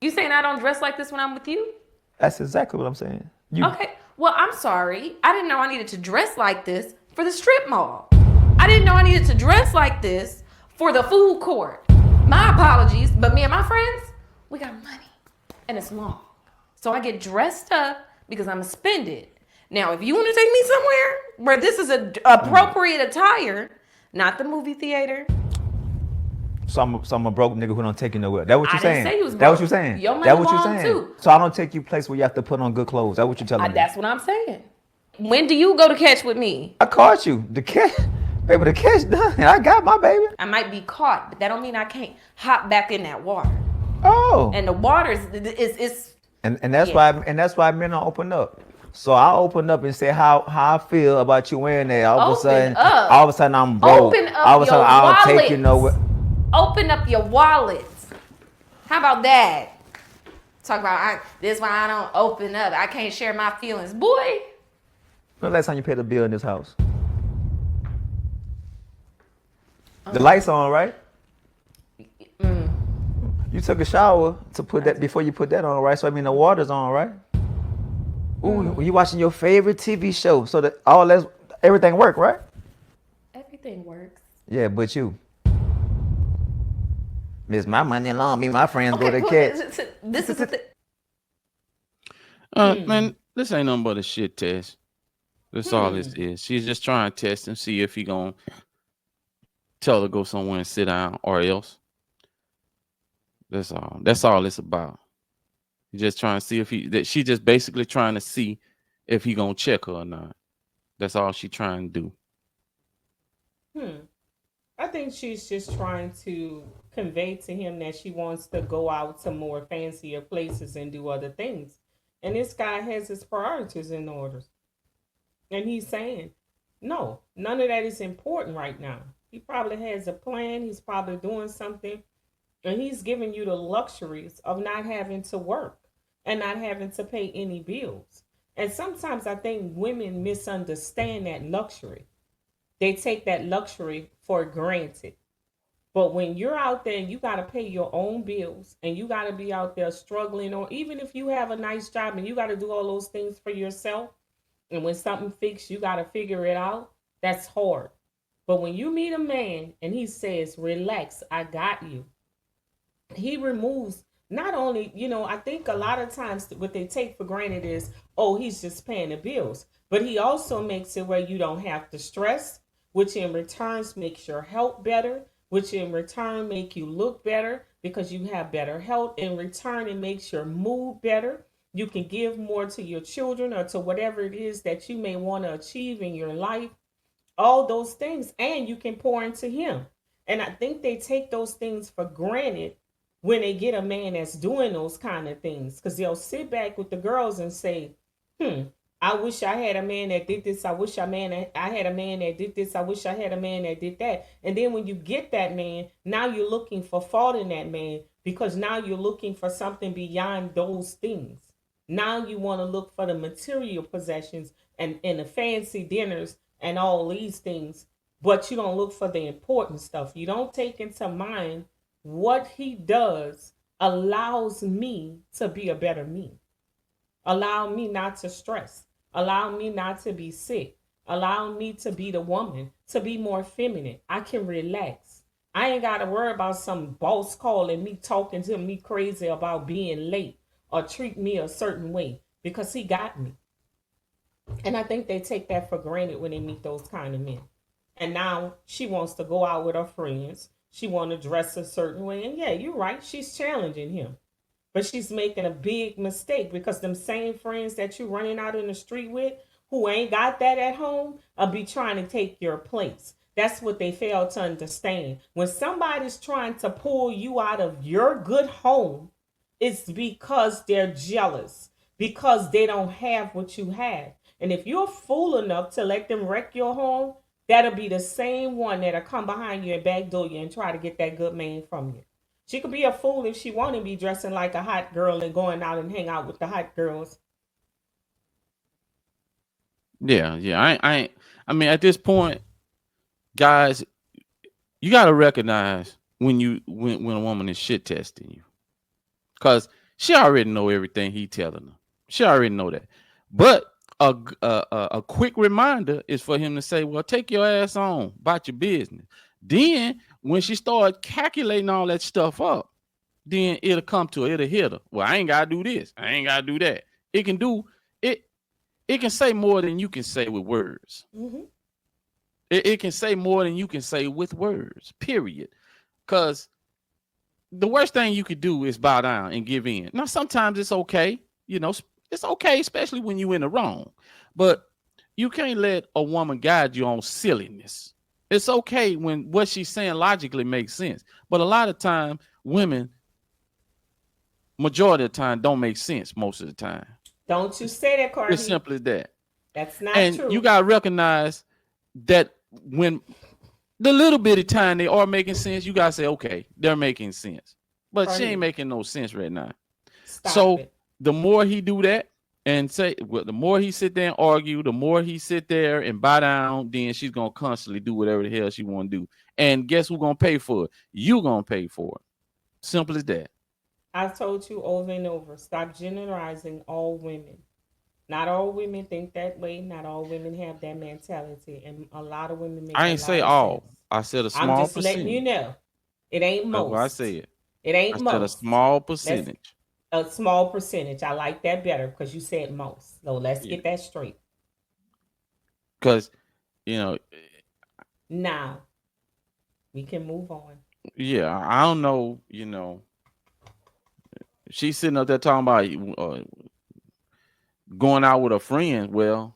You saying I don't dress like this when I'm with you? That's exactly what I'm saying. You Okay. Well, I'm sorry. I didn't know I needed to dress like this for the strip mall. I didn't know I needed to dress like this for the food court. My apologies, but me and my friends, we got money and it's long. So I get dressed up because I'm going to spend it. Now, if you want to take me somewhere where this is a appropriate attire, not the movie theater. So I'm a broke nigga who don't take you nowhere. That what you I didn't saying? say you was That what broke. you saying? Your That money what you long saying? too. So I don't take you place where you have to put on good clothes. That what you telling me? That's what I'm saying. When do you go to catch with me? I caught you. The catch, baby. The catch done. I got my baby. I might be caught, but that don't mean I can't hop back in that water. Oh. And the water is And that's why men don't open up. So I open up and say how I feel about you wearing that. All of a sudden I'm broke. Open up All of a sudden your I don't take you wallets. nowhere. Open up your wallets. How about that? Talk about this why I don't open up. I can't share my feelings. Boy. When the last time you paid a bill in this house? The lights on, right? You took a shower to put that before you put that on, right? So I mean the water's on, right? Ooh, you watching your favorite TV show, so that everything work, right? Everything works. Yeah, but you. Miss my money long, me my friends go to Okay, catch. this is the Man, this ain't nothing but a shit test. That's all this is. She's just trying to test and see if he gonna tell her to go somewhere and sit down or else. That's all. That's all it's about. He's just trying to see if she just basically trying to see if he gonna check her or not. That's all she trying to do. I think she's just trying to convey to him that she wants to go out to more fancier places and do other things. And this guy has his priorities in order. And he's saying, no, none of that is important right now. He probably has a plan. He's probably doing something. And he's giving you the luxuries of not having to work and not having to pay any bills. And sometimes I think women misunderstand that luxury. They take that luxury for granted. But when you're out there and you got to pay your own bills and you got to be out there struggling, or even if you have a nice job and you got to do all those things for yourself, and when something fixed, you got to figure it out, that's hard. But when you meet a man and he says, relax, I got you, he removes not only, I think a lot of times what they take for granted is, oh, he's just paying the bills. But he also makes it where you don't have to stress, which in returns makes your health better, which in return make you look better because you have better health. In return, it makes your mood better. You can give more to your children or to whatever it is that you may want to achieve in your life. All those things, and you can pour into him. And I think they take those things for granted when they get a man that's doing those kind of things, because they'll sit back with the girls and say, I wish I had a man that did this. I wish I had a man that did this. I wish I had a man that did that. And then when you get that man, now you're looking for fault in that man, because now you're looking for something beyond those things. Now you want to look for the material possessions and the fancy dinners and all these things, but you don't look for the important stuff. You don't take into mind what he does allows me to be a better me. Allow me not to stress. Allow me not to be sick. Allow me to be the woman, to be more feminine. I can relax. I ain't got to worry about some boss calling me, talking to me crazy about being late or treat me a certain way, because he got me. And I think they take that for granted when they meet those kind of men. And now she wants to go out with her friends. She want to dress a certain way. And yeah, you're right. She's challenging him. But she's making a big mistake, because them same friends that you running out in the street with who ain't got that at home will be trying to take your place. That's what they fail to understand. When somebody's trying to pull you out of your good home, it's because they're jealous, because they don't have what you have. And if you're fool enough to let them wreck your home, that'll be the same one that'll come behind you and backdoor you and try to get that good man from you. She could be a fool if she want to be dressing like a hot girl and going out and hang out with the hot girls. Yeah. I mean, at this point, guys, you gotta recognize when a woman is shit testing you, because She already know everything he telling her. She already know that. But a quick reminder is for him to say, well, take your ass on about your business. Then when she start calculating all that stuff up, then it'll come to her, it'll hit her. Well, I ain't gotta do this. I ain't gotta do that. It can do it. It can say more than you can say with words. Mm-hmm. It can say more than you can say with words, period. Because the worst thing you could do is bow down and give in. Now, sometimes it's okay. You know, it's okay, especially when you're in the wrong. But you can't let a woman guide you on silliness. It's okay when what she's saying logically makes sense. But a lot of time, women, majority of the time, don't make sense most of the time. Don't you say that, Cardi. It's simple as that. That's not and true. You got to recognize that when the little bit of time they are making sense, you got to say, okay, they're making sense. But Cardi, she ain't making no sense right now. Stop it. The more he do that and say, well, the more he sit there and argue, the more he sit there and bow down, then she's going to constantly do whatever the hell she want to do. And guess who's going to pay for it? You going to pay for it. Simple as that. I've told you over and over, stop generalizing all women. Not all women think that way. Not all women have that mentality. And a lot of women make I ain't say all. Sense. I said a small percentage. I'm just letting you know. It ain't most. That's what I said. It ain't most. I said a small percentage. A small percentage. I like that better because you said most. So let's get that straight. Because, you know. Now, we can move on. Yeah, I don't know, you know. She's sitting up there talking about going out with her friends. Well,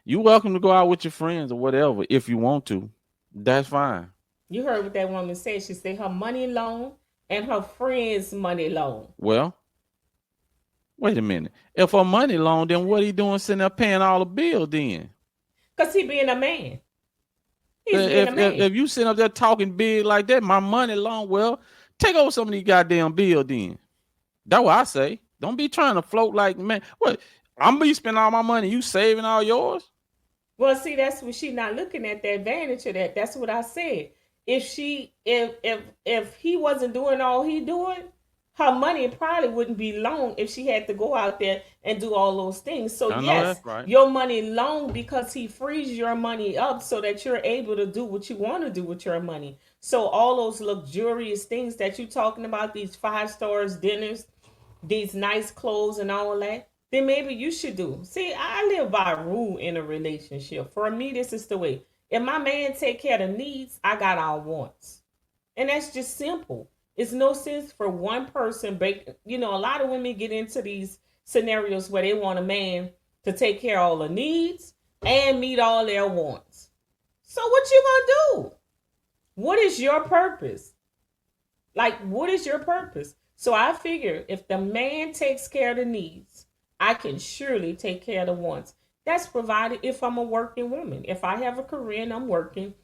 you're welcome to go out with your friends or whatever if you want to. That's fine. You heard what that woman said. She said her money loan and her friends' money loan. Well, wait a minute. If her money loan, then what he doing sitting there paying all the bills then? Because he being a man. He's being a man. If you sitting up there talking big like that, my money loan, well, take over some of these goddamn bills then. That's what I say. Don't be trying to float like, man, what? I'm gonna be spending all my money. You saving all yours? Well, see, that's what she not looking at the advantage of that. That's what I said. If he wasn't doing all he doing, her money probably wouldn't be long if she had to go out there and do all those things. So yes, right. Your money long because he frees your money up so that you're able to do what you want to do with your money. So all those luxurious things that you're talking about, these 5-star dinners, these nice clothes and all that, then maybe you should do. See, I live by a rule in a relationship. For me, this is the way. If my man take care of the needs, I got our wants. And that's just simple. It's no sense for one person. You know, a lot of women get into these scenarios where they want a man to take care of all the needs and meet all their wants. So what you gonna do? What is your purpose? Like, what is your purpose? So I figure if the man takes care of the needs, I can surely take care of the wants. That's provided if I'm a working woman. If I have a career and I'm working,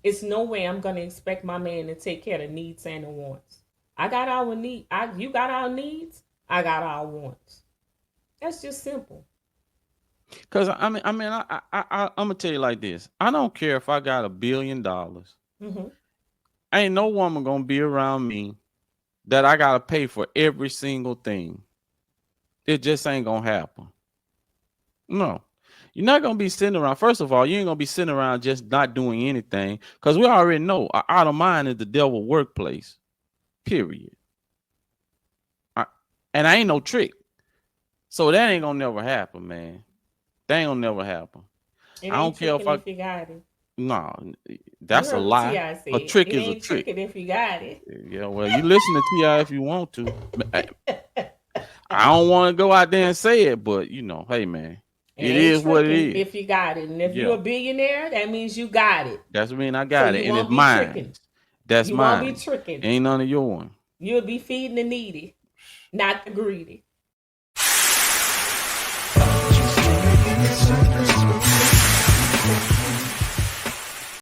it's no way I'm going to expect my man to take care of the needs and the wants. I got our needs. You got our needs. I got our wants. That's just simple. Because I'm gonna tell you like this. I don't care if I got $1 billion. Mm-hmm. Ain't no woman gonna be around me that I gotta pay for every single thing. It just ain't gonna happen. No. You're not going to be sitting around. First of all, you ain't going to be sitting around just not doing anything because we already know out of mind is the devil workplace, period. And I ain't no trick. So that ain't going to never happen, man. That ain't going to never happen. I don't care if you got it. No, that's a lie. A trick is a trick. If you got it. Yeah, well, you listen to T.I. if you want to. I don't want to go out there and say it, but, you know, hey, man. It is what it is. If you got it. And if you're a billionaire, that means you got it. That's what I mean. I got it. And it's mine. Tricking. That's you mine. You won't be tricking. Ain't none of your one. You'll be feeding the needy, not the greedy.